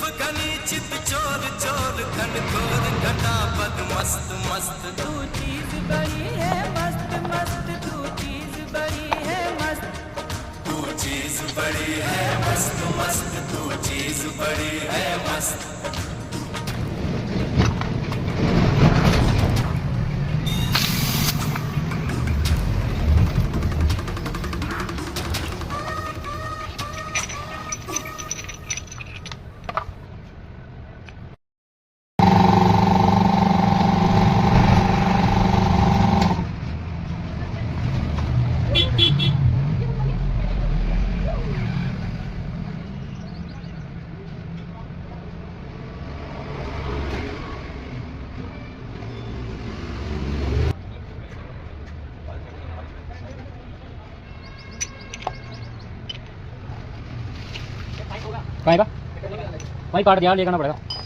घनी चित चोर चोर खंड खोर घटा पद मस्त मस्त। तू चीज बड़ी है मस्त मस्त, तू चीज बड़ी है मस्त। तू चीज बड़ी है मस्त मस्त, तू चीज बड़ी है मस्त। कहीं का वहीं काट दिया, लेकर आना पड़ेगा।